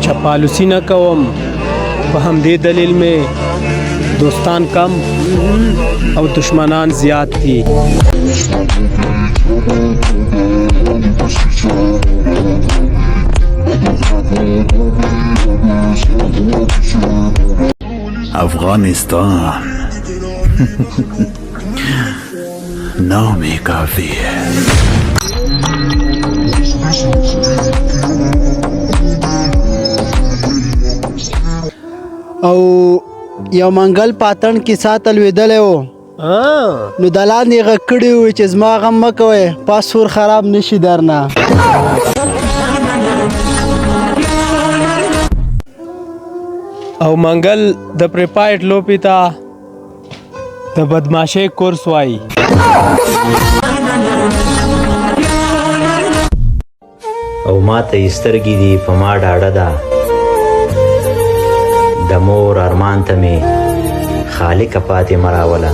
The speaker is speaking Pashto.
چپالوسی نه کوم په همدې دلیل مې دوستان کم او دشمنان زیات دي. افغانستان نام کافی ہے. او یو منګل پاتن کې ساتل ویدلې و نو د لاندې غږ کړي وي چې زما غم مه کوئ پاسور خراب نشي درنه. او منګل د پریپایډ لوبې ته د بدماشۍ کورس وایي. او ما ته یې سترګې دي په ما ډاډه ده د مور ارمان ته مې خالقه پاتې مه راوله.